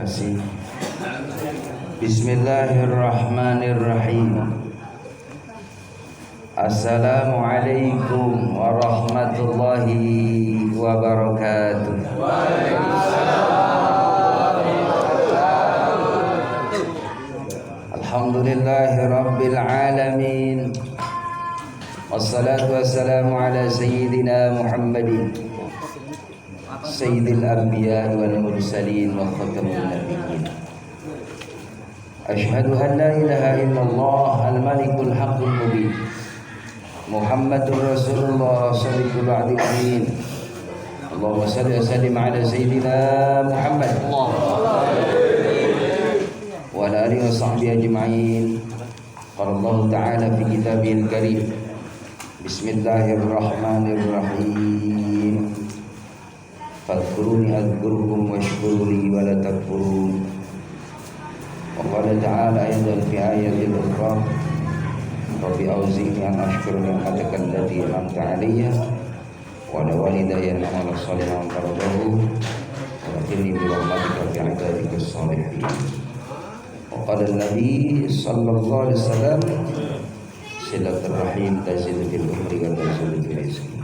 kasih. Bismillahirrahmanirrahim. Assalamualaikum warahmatullahi wabarakatuh. Alhamdulillahi rabbil alamin. Wassalatu wassalamu ala sayyidina Muhammadin sayyidil anbiya wal mursalin wa khatamun nabiyyin. Asyhadu an la ilaha illallah al-malikul haqqul mubin. Muhammadur Rasulullah sallallahu alaihi wasallam. Allahumma salli wa sallim ala sayyidina Muhammad wa ala alihi wa sahbihi ajma'in. Qala Allah ta'ala fi kitabihil karim. Bismillahirrahmanirrahim. Fadhkuruni adhkurkum washkuruli wa la takfurun. Wa qala ta'ala aydan fi ayatil ukhra. Rabbi auzi'ni an ashkura ni'mataka allati an'amta 'alayya wa ala walidayya wa ala salihin tardahu wa qini bi rahmatika fi 'ibadika as-salihin. Wa qala an-nabi sallallahu alaihi wasallam silaturrahim tazidu fil umri wa tazidu fil rizqi.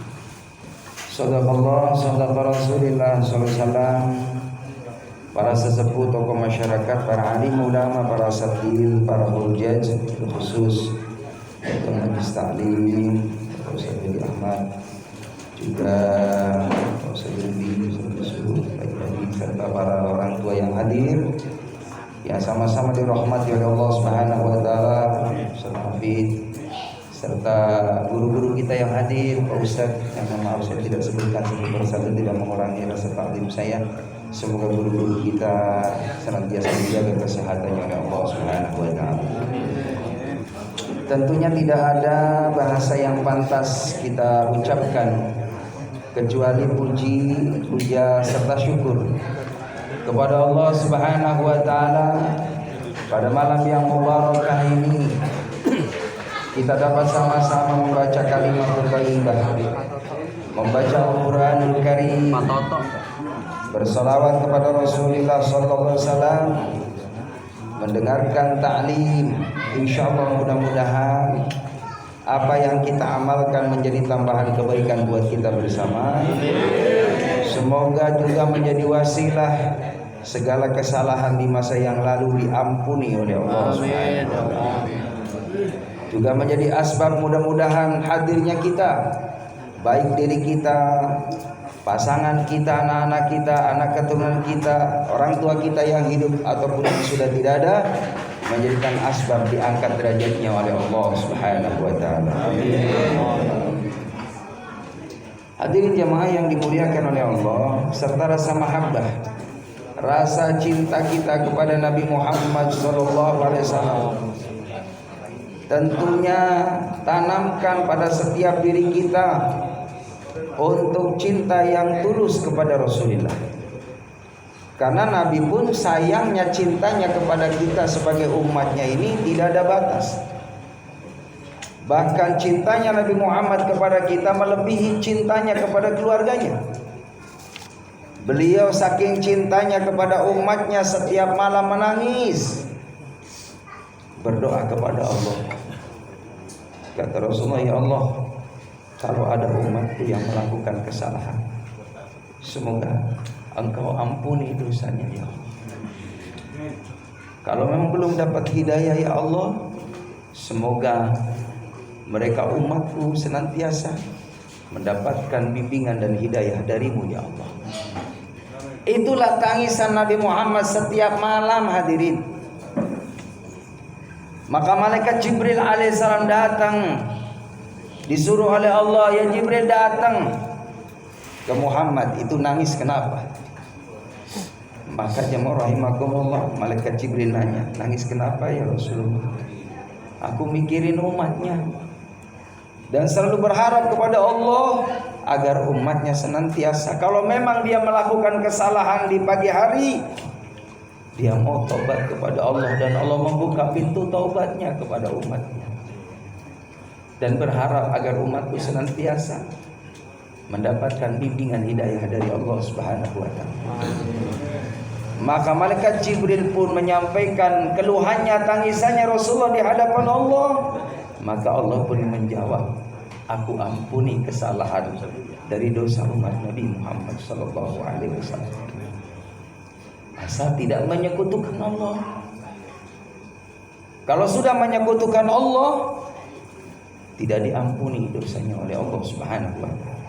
Sadaqallah sadaqa Rasulullah sallallahu alaihi wasallam. Para sesepuh, tokoh masyarakat, para alim ulama, para asatidz, para hujjaj, khusus Ketua Majelis Taklim, Ustaz Budi Ahmad, juga Ustaz Budi, serta para orang tua yang hadir, yang sama-sama dirahmati oleh Allah Subhanahu wa taala, Ustaz Hafid, serta guru-guru kita yang hadir, Pak Ustaz, yang maaf saya tidak sebutkan satu persatu, tidak mengurangi rasa taklim saya. Semoga guru-guru kita senantiasa dijaga kesehatannya oleh Allah Subhanahu wa taala. Tentunya tidak ada bahasa yang pantas kita ucapkan kecuali puji, puja serta syukur kepada Allah Subhanahu wa taala. Pada malam yang mubarakah ini kita dapat sama-sama membaca kalimat thayyibah, membaca Al-Qur'anul Karim, bersalawat kepada Rasulullah sallallahu alaihi wasallam, mendengarkan ta'lim. Insyaallah mudah-mudahan apa yang kita amalkan menjadi tambahan kebaikan buat kita bersama. Semoga juga menjadi wasilah segala kesalahan di masa yang lalu diampuni oleh Allah Subhanahu wa taala. Juga menjadi asbab mudah-mudahan hadirnya kita, baik diri kita, pasangan kita, anak-anak kita, anak keturunan kita, orang tua kita yang hidup ataupun yang sudah tidak ada, menjadikan asbab diangkat derajatnya oleh Allah Subhanahu wa taala. Hadirin jamaah yang dimuliakan oleh Allah, serta rasa mahabbah, rasa cinta kita kepada Nabi Muhammad sallallahu alaihi wasallam, tentunya tanamkan pada setiap diri kita untuk cinta yang tulus kepada Rasulullah. Karena Nabi pun sayangnya cintanya kepada kita sebagai umatnya ini tidak ada batas. Bahkan cintanya Nabi Muhammad kepada kita melebihi cintanya kepada keluarganya. Beliau saking cintanya kepada umatnya setiap malam menangis, berdoa kepada Allah. Kata Rasulullah, ya Allah, kalau ada umatku yang melakukan kesalahan, semoga Engkau ampuni dosanya ya Allah. Kalau memang belum dapat hidayah ya Allah, semoga mereka umatku senantiasa mendapatkan bimbingan dan hidayah darimu ya Allah. Itulah tangisan Nabi Muhammad setiap malam, hadirin. Maka malaikat Jibril alaihissalam datang, disuruh oleh Allah, ya Jibril datang ke Muhammad. Itu nangis kenapa? Maka jemaah rahimakumullah, malaikat Jibril nanya, nangis kenapa ya Rasulullah? Aku mikirin umatnya dan selalu berharap kepada Allah agar umatnya senantiasa, kalau memang dia melakukan kesalahan di pagi hari, dia mau taubat kepada Allah dan Allah membuka pintu taubatnya kepada umatnya, dan berharap agar umatku senantiasa mendapatkan bimbingan hidayah dari Allah Subhanahu wa taala. Maka malaikat Jibril pun menyampaikan keluhannya, tangisannya Rasulullah di hadapan Allah. Maka Allah pun menjawab, aku ampuni kesalahan dari dosa umat Nabi Muhammad sallallahu alaihi wasallam. Asal tidak menyekutukan Allah. Kalau sudah menyekutukan Allah, tidak diampuni dosanya oleh Allah Subhanahu wa taala.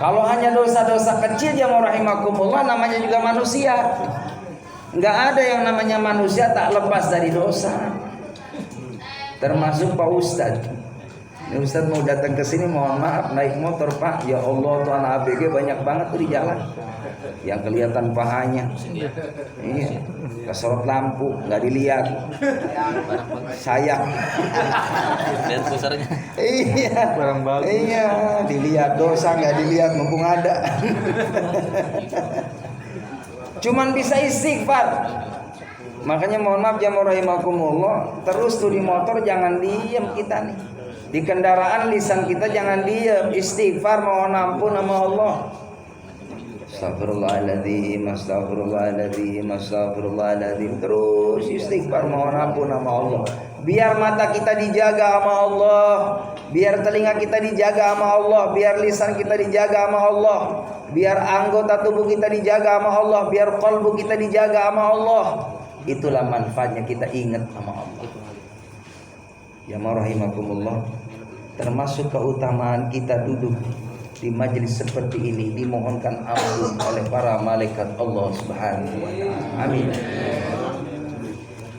Kalau hanya dosa-dosa kecil jamaah rahimakumullah, namanya juga manusia. Enggak ada yang namanya manusia tak lepas dari dosa. Termasuk Pak Ustadz. Ini Ustadz mau datang ke sini, mohon maaf naik motor Pak. Ya Allah, tuh anak ABG banyak banget tuh di jalan. Yang kelihatan pahanya. Iya. Kesorot lampu, nggak dilihat. Sayang. Lihat besarnya. Iya. Barang bagus. Iya, dilihat dosa nggak dilihat mumpung ada. Cuman bisa istighfar. Makanya mohon maaf jamaah rahimakumullah, terus tuh di motor jangan diem kita nih. Di kendaraan lisan kita jangan diem, istighfar mohon ampun sama Allah. Astagfirullahaladzim, astagfirullahaladzim, astagfirullahaladzim. Terus istighfar mohon ampun sama Allah. Biar mata kita dijaga sama Allah, biar telinga kita dijaga sama Allah, biar lisan kita dijaga sama Allah, biar anggota tubuh kita dijaga sama Allah, biar qalbu kita dijaga sama Allah. Itulah manfaatnya kita ingat sama Allah. Ya rahimakumullah, termasuk keutamaan kita duduk di majelis seperti ini, dimohonkan ampun oleh para malaikat Allah Subhanahu wa taala. Amin.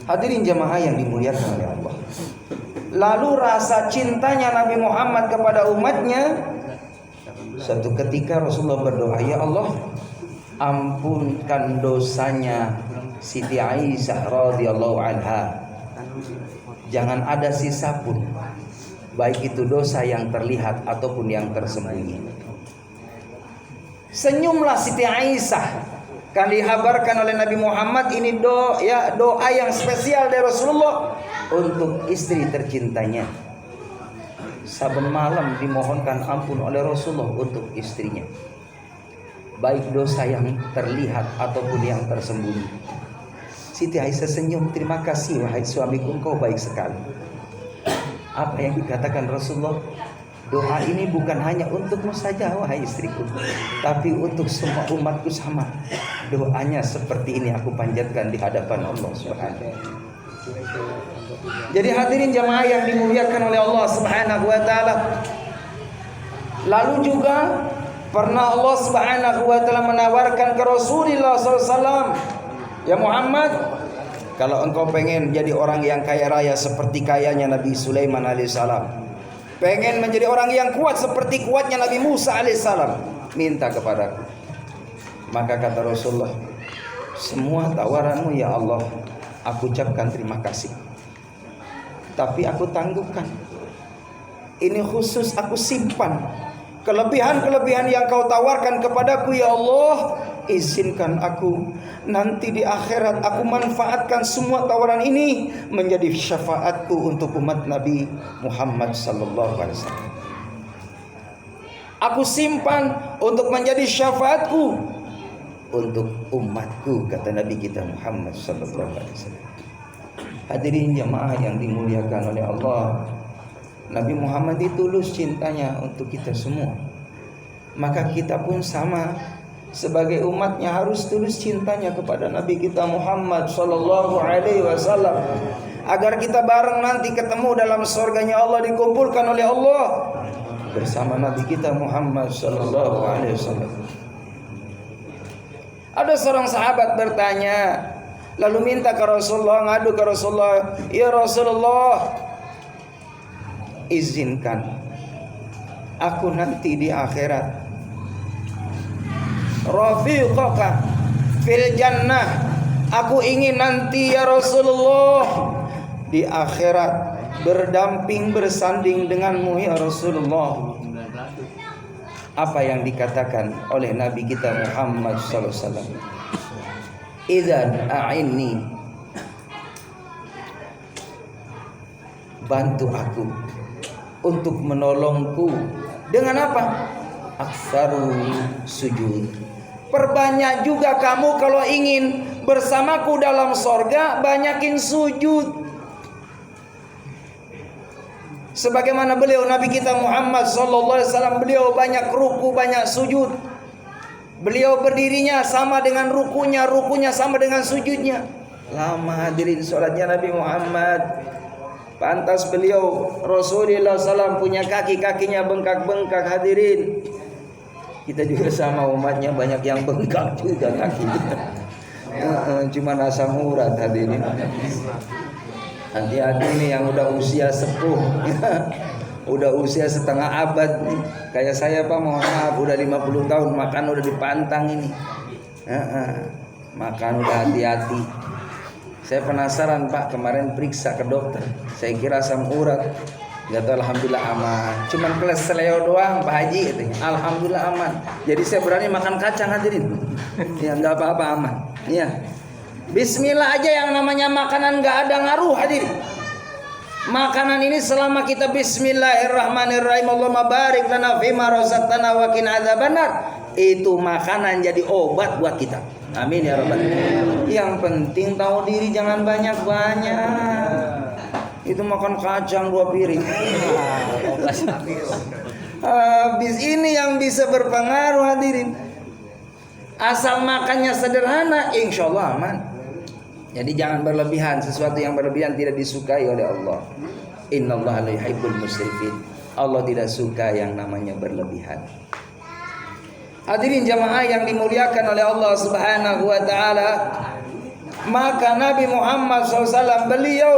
Hadirin jamaah yang dimuliakan oleh Allah. Lalu rasa cintanya Nabi Muhammad kepada umatnya, suatu ketika Rasulullah berdoa, ya Allah, ampunkan dosanya Siti Aisyah radhiyallahu anha. Jangan ada sisa pun, baik itu dosa yang terlihat ataupun yang tersembunyi. Senyumlah Siti Aisyah. Kan dikabarkan oleh Nabi Muhammad ini doa yang spesial dari Rasulullah untuk istri tercintanya. Saben malam dimohonkan ampun oleh Rasulullah untuk istrinya, baik dosa yang terlihat ataupun yang tersembunyi. Siti Aisyah senyum, terima kasih wahai suamiku, engkau baik sekali. Apa yang dikatakan Rasulullah? Doa ini bukan hanya untukmu saja wahai istriku, tapi untuk semua umatku sama. Doanya seperti ini aku panjatkan di hadapan Allah Subhanahu. Jadi hadirin jamaah yang dimuliakan oleh Allah Subhanahu wa taala. Lalu juga pernah Allah Subhanahu wa taala menawarkan ke Rasulullah SAW, ya Muhammad, kalau engkau pengen jadi orang yang kaya raya seperti kayanya Nabi Sulaiman alaihissalam, pengen menjadi orang yang kuat seperti kuatnya Nabi Musa alaihissalam, minta kepadaku. Maka kata Rasulullah, semua tawaranmu ya Allah, aku ucapkan terima kasih, tapi aku tangguhkan. Ini khusus aku simpan. Kelebihan-kelebihan yang kau tawarkan kepadaku ya Allah, izinkan aku nanti di akhirat aku manfaatkan semua tawaran ini menjadi syafaatku untuk umat Nabi Muhammad sallallahu alaihi wasallam. Aku simpan untuk menjadi syafaatku untuk umatku, kata Nabi kita Muhammad sallallahu alaihi wasallam. Hadirin jamaah yang dimuliakan oleh Allah, Nabi Muhammad itu tulus cintanya untuk kita semua. Maka kita pun sama, sebagai umatnya harus tulus cintanya kepada Nabi kita Muhammad sallallahu alaihi wasallam, agar kita bareng nanti ketemu dalam surganya Allah, dikumpulkan oleh Allah bersama Nabi kita Muhammad sallallahu alaihi wasallam. Ada seorang sahabat bertanya, lalu minta ke Rasulullah, ngadu ke Rasulullah, ya Rasulullah, izinkan aku nanti di akhirat rafiqaka fil jannah. Aku ingin nanti ya Rasulullah di akhirat berdamping bersanding denganmu ya Rasulullah. Apa yang dikatakan oleh Nabi kita Muhammad sallallahu alaihi wasallam? Idzan a'inni, bantu aku untuk menolongku dengan apa? Aktsaru sujud, Perbanyak juga kamu kalau ingin bersamaku dalam sorga, banyakin sujud. Sebagaimana beliau Nabi kita Muhammad SAW, beliau banyak ruku, banyak sujud. Beliau berdirinya sama dengan rukunya, rukunya sama dengan sujudnya. Lama hadirin sholatnya Nabi Muhammad. Pantas beliau Rasulullah SAW punya kaki-kakinya bengkak-bengkak hadirin. Kita juga sama umatnya banyak yang bengkak juga kaki. Cuma asam urat hadirin. Hati-hati nih yang udah usia sepuh. Udah usia setengah abad nih. Kayak saya Pak, mohon maaf, udah 50 tahun makan udah dipantang ini. Makan udah hati-hati. Saya penasaran Pak, kemarin periksa ke dokter. Saya kira asam urat. Gak tahu, alhamdulillah aman. Cuman kolesterol doang Pak Haji katanya. Alhamdulillah aman. Jadi saya berani makan kacang hadirin. Ya nggak apa-apa, aman. Ya. Bismillah aja yang namanya makanan nggak ada ngaruh hadirin. Makanan ini selama kita bismillahirrahmanirrahim, Allahumma barik lana fima razaqtana wa qina adzabannar, itu makanan jadi obat buat kita. Amin ya rabbal alamin. Yang penting tahu diri, jangan banyak-banyak. Itu makan kacang 2 piring. Habis ini yang bisa berpengaruh hadirin. Asal makannya sederhana, insya Allah aman. Jadi jangan berlebihan. Sesuatu yang berlebihan tidak disukai oleh Allah. Innallaha la yuhibbul musrifin. Allah tidak suka yang namanya berlebihan. Hadirin jamaah yang dimuliakan oleh Allah Subhanahu wa taala, maka Nabi Muhammad SAW beliau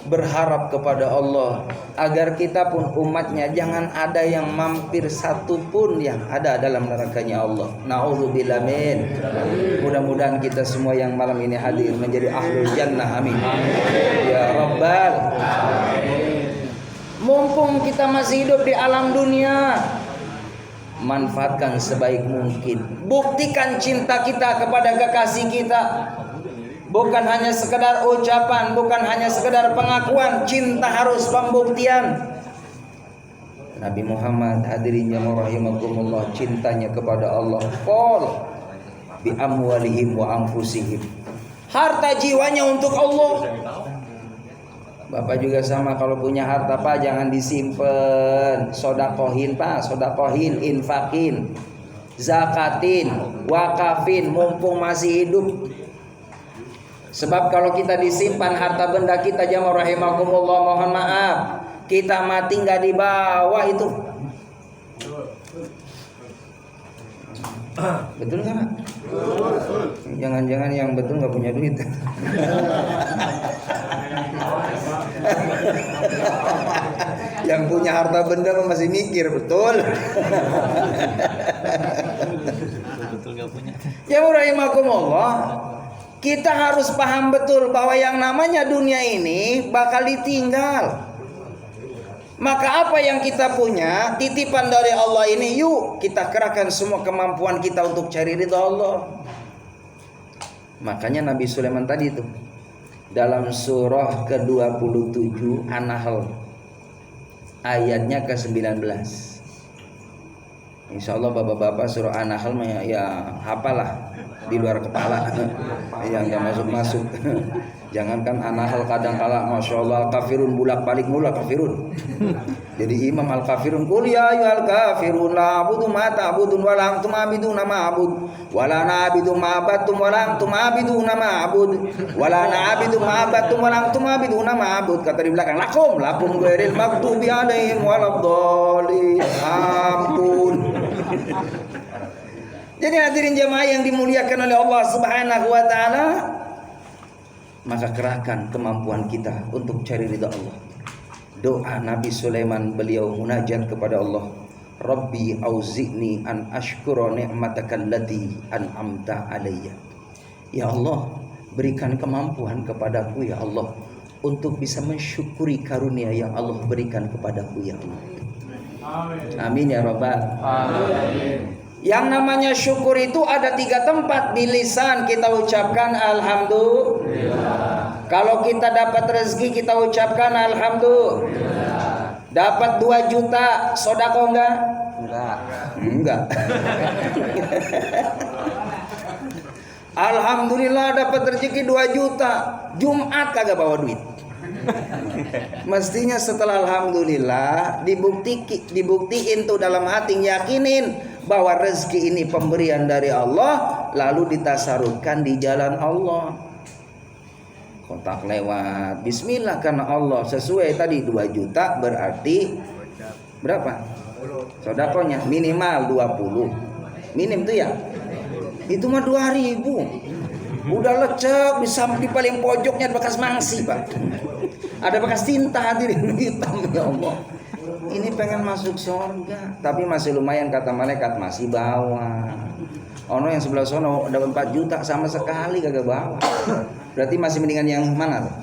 berharap kepada Allah agar kita pun umatnya jangan ada yang mampir satupun yang ada dalam nerakanya Allah. Na'udzubillah min. Mudah-mudahan kita semua yang malam ini hadir menjadi ahlul jannah. Amin. Ya Rabbal. Mumpung kita masih hidup di alam dunia, manfaatkan sebaik mungkin. Buktikan cinta kita kepada kekasih kita. Bukan hanya sekedar ucapan, bukan hanya sekedar pengakuan, cinta harus pembuktian. Nabi Muhammad hadirin yang rahimakumullah, cintanya kepada Allah qol bi amwalihim wa anfusihim. Harta jiwanya untuk Allah. Bapak juga sama, kalau punya harta Pak jangan disimpan. Sodakohin Pak, sodakohin, infakin, zakatin, wakafin mumpung masih hidup. Sebab kalau kita disimpan harta benda kita, jamaah rahimakumullah, mohon maaf, kita mati nggak dibawa itu. Betul nggak Pak? Jangan-jangan yang betul nggak punya duit. Yang punya harta benda masih mikir, betul. Betul nggak punya. Jamaah rahimakumullah, kita harus paham betul bahwa yang namanya dunia ini bakal ditinggal. Maka apa yang kita punya, titipan dari Allah ini, yuk kita kerahkan semua kemampuan kita untuk cari ridha Allah. Makanya Nabi Sulaiman tadi itu dalam surah ke-27 An-Nahl ayatnya ke-19. Insya Allah bapak-bapak surah An-Nahl ya hafalah di luar kepala, yang gak masuk-masuk. Jangankan An-Nahl kadang-kala Masya Allah kafirun bulak balik mula kafirun. Jadi imam al-kafirun qul ya ayyuhal kafirun la a'budu ma ta'budun wa la antum a'biduna ma a'bud wa la na'budu ma abattum wa la antum a'biduna ma a'bud wa la na'budu ma abattum wa la antum a'biduna ma a'bud. Kata di belakang lakum ghairil maghdubi alaihim waladdallin. Ampun. Jadi hadirin jamaah yang dimuliakan oleh Allah Subhanahu wa taala, maka kerahkan kemampuan kita untuk cari ridha Allah. Doa Nabi Sulaiman, beliau munajat kepada Allah, Rabbi auzi'ni an ashkura ni'matakal lati an'amta alayya. Ya Allah, berikan kemampuan kepadaku ya Allah untuk bisa mensyukuri karunia yang Allah berikan kepadaku ya Allah. Amin ya rabbal alamin. Yang namanya syukur itu ada 3 tempat. Di lisan kita ucapkan alhamdulillah. Kalau kita dapat rezeki kita ucapkan alhamdulillah. Dapat 2 juta, sedekah enggak? Enggak. Alhamdulillah dapat rezeki 2 juta. Jumat kagak bawa duit. Mestinya setelah alhamdulillah dibuktiin tuh dalam hati, yakinin bahwa rezeki ini pemberian dari Allah, lalu ditasarufkan di jalan Allah. Kontak lewat, bismillah karena Allah, sesuai tadi 2 juta berarti berapa? Sodakonya minimal 20. Minim tuh ya. Itu mah 2.000. Udah lecek di paling pojoknya ada bekas mangsi, Pak. Ada bekas tinta hadirin hitam, ya Allah. Ini pengen masuk surga, tapi masih lumayan kata malaikat, masih bawa. Ono yang sebelah sono ada 4 juta sama sekali kagak bawa. Berarti masih mendingan yang mana tuh?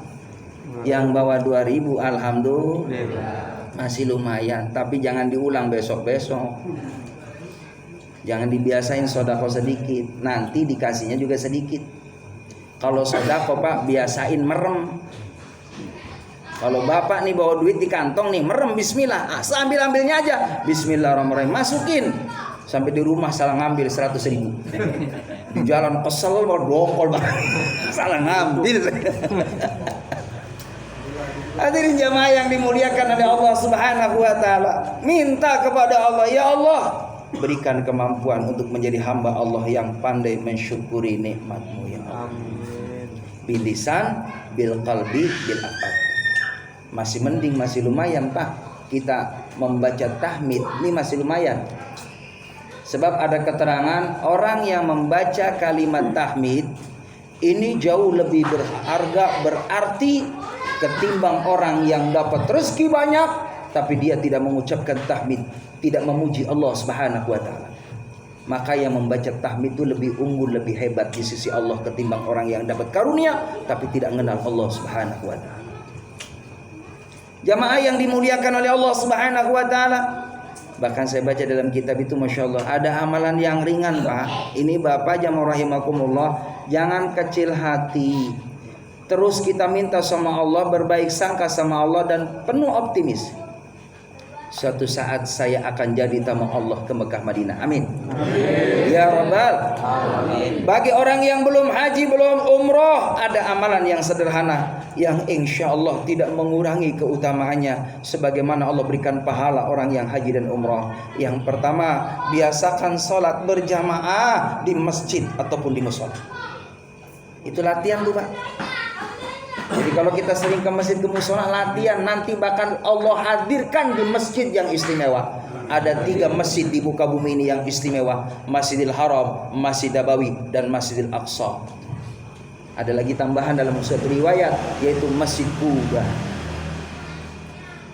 Yang bawa 2.000, alhamdulillah. Masih lumayan, tapi jangan diulang besok-besok. Jangan dibiasain sodako sedikit, nanti dikasihnya juga sedikit. Kalau sodako Pak, biasain merem. Kalau Bapak nih bawa duit di kantong nih, merem bismillah, ambilnya aja, bismillahirrahmanirrahim, masukin. Sampai di rumah salah ngambil 100.000. Di jalan kesel mau dongkol Pak. Salah ngambil. Hadirin jamaah yang dimuliakan oleh Allah Subhanahu wa taala, minta kepada Allah, ya Allah, berikan kemampuan untuk menjadi hamba Allah yang pandai mensyukuri nikmat-Mu ya Allah. Bilisan, bil qalbi, bil afad. Masih mending, masih lumayan Pak, kita membaca tahmid ini masih lumayan. Sebab ada keterangan orang yang membaca kalimat tahmid ini jauh lebih berharga, berarti ketimbang orang yang dapat rezeki banyak tapi dia tidak mengucapkan tahmid, tidak memuji Allah Subhanahu wa taala. Maka yang membaca tahmid itu lebih unggul, lebih hebat di sisi Allah ketimbang orang yang dapat karunia tapi tidak mengenal Allah Subhanahu wa taala. Jamaah yang dimuliakan oleh Allah Subhanahu wa taala, bahkan saya baca dalam kitab itu Masya Allah, ada amalan yang ringan Pak. Ini Bapak jamaah rahimakumullah, jangan kecil hati. Terus kita minta sama Allah, berbaik sangka sama Allah dan penuh optimis. Suatu saat saya akan jadi tamu Allah ke Mekah Madinah. Amin. Amin. Ya Rabbal. Amin. Bagi orang yang belum haji, belum umroh, ada amalan yang sederhana yang insya Allah tidak mengurangi keutamaannya sebagaimana Allah berikan pahala orang yang haji dan umroh. Yang pertama, biasakan sholat berjamaah di masjid ataupun di musola. Itu latihan tuh Pak. Jadi kalau kita sering ke masjid, ke musola, latihan, nanti bahkan Allah hadirkan di masjid yang istimewa. Ada 3 masjid di muka bumi ini yang istimewa: Masjidil Haram, Masjid Nabawi, dan Masjidil Aqsa. Ada lagi tambahan dalam suatu riwayat, yaitu Masjid Quba.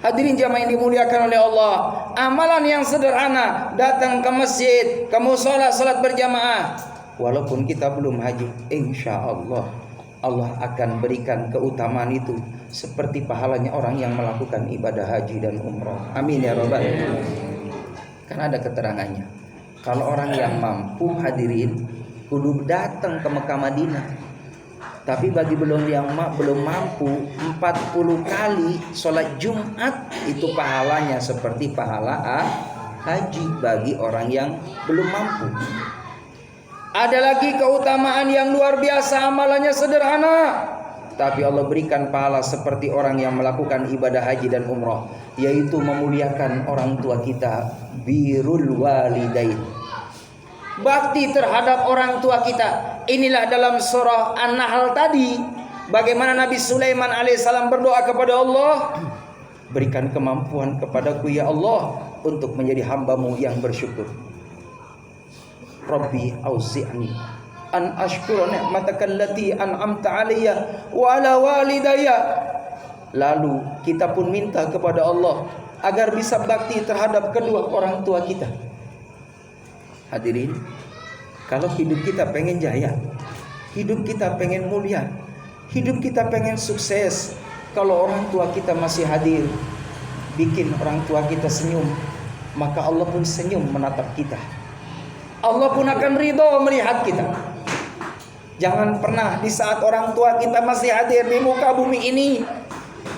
Hadirin jamaah yang dimuliakan oleh Allah, amalan yang sederhana, datang ke masjid, ke musola, salat berjamaah. Walaupun kita belum haji, insya Allah Allah akan berikan keutamaan itu seperti pahalanya orang yang melakukan ibadah haji dan umrah. Amin ya Rabbal. Karena ada keterangannya, kalau orang yang mampu hadirin kudu datang ke Mekah Madinah. Tapi bagi yang belum mampu, 40 kali sholat Jumat itu pahalanya seperti pahala haji bagi orang yang belum mampu. Ada lagi keutamaan yang luar biasa, amalannya sederhana, tapi Allah berikan pahala seperti orang yang melakukan ibadah haji dan umrah, yaitu memuliakan orang tua kita, birrul walidain. Bakti terhadap orang tua kita. Inilah dalam surah An-Nahl tadi, bagaimana Nabi Sulaiman alaihissalam berdoa kepada Allah, berikan kemampuan kepadaku ya Allah untuk menjadi hamba-Mu yang bersyukur. Rabbi auzi'ni an ashkura ni'mataka allati an'amta 'alayya wa 'ala walidayya. Lalu kita pun minta kepada Allah agar bisa bakti terhadap kedua orang tua kita. Hadirin, kalau hidup kita pengen jaya, hidup kita pengen mulia, hidup kita pengen sukses, kalau orang tua kita masih hadir, bikin orang tua kita senyum, maka Allah pun senyum menatap kita. Allah pun akan ridho melihat kita. Jangan pernah di saat orang tua kita masih hadir di muka bumi ini,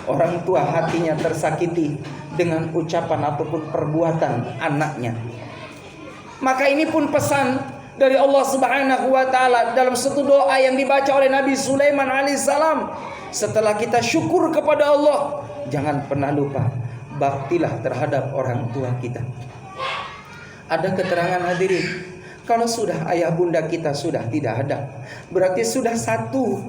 orang tua hatinya tersakiti dengan ucapan ataupun perbuatan anaknya. Maka ini pun pesan dari Allah Subhanahu wa taala dalam satu doa yang dibaca oleh Nabi Sulaiman alaihissalam. Setelah kita syukur kepada Allah, jangan pernah lupa baktilah terhadap orang tua kita. Ada keterangan hadirin, kalau sudah ayah bunda kita sudah tidak ada, berarti sudah satu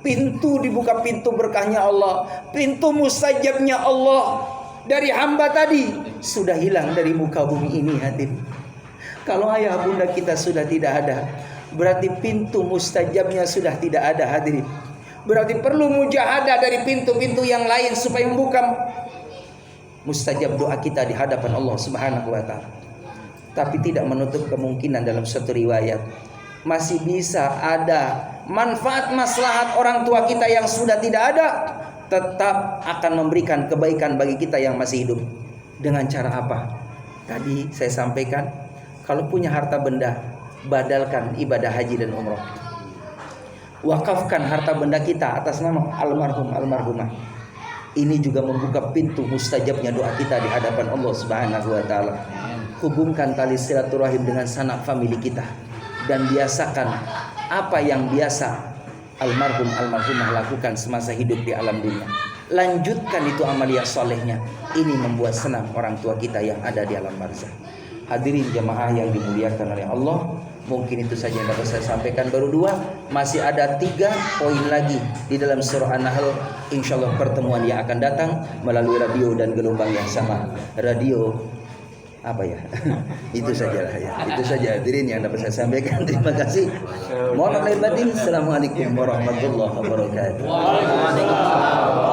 pintu dibuka, pintu berkahnya Allah, pintu mustajabnya Allah dari hamba tadi sudah hilang dari muka bumi ini hadirin. Kalau ayah bunda kita sudah tidak ada, berarti pintu mustajabnya sudah tidak ada hadirin. Berarti perlu mujahadah dari pintu-pintu yang lain supaya membuka mustajab doa kita di hadapan Allah Subhanahu wa taala. Tapi tidak menutup kemungkinan dalam suatu riwayat masih bisa ada manfaat maslahat orang tua kita yang sudah tidak ada, tetap akan memberikan kebaikan bagi kita yang masih hidup. Dengan cara apa? Tadi saya sampaikan, kalau punya harta benda, badalkan ibadah haji dan umroh. Wakafkan harta benda kita atas nama almarhum almarhumah. Ini juga membuka pintu mustajabnya doa kita di hadapan Allah Subhanahu wa taala. Hubungkan tali silaturahim dengan sanak famili kita dan biasakan apa yang biasa almarhum almarhumah lakukan semasa hidup di alam dunia. Lanjutkan itu amaliyah solehnya. Ini membuat senang orang tua kita yang ada di alam barzah. Hadirin jamaah yang dimuliakan oleh Allah, mungkin itu saja yang dapat saya sampaikan. Baru 2, masih ada 3 poin lagi di dalam surah An-Nahl. Insyaallah pertemuan yang akan datang melalui radio dan gelombang yang sama. Radio apa ya? Itu sajalah ya. Itu saja hadirin yang dapat saya sampaikan. Terima kasih. Mohon maaf lahir batin. Assalamualaikum warahmatullahi wabarakatuh. Waalaikumsalam.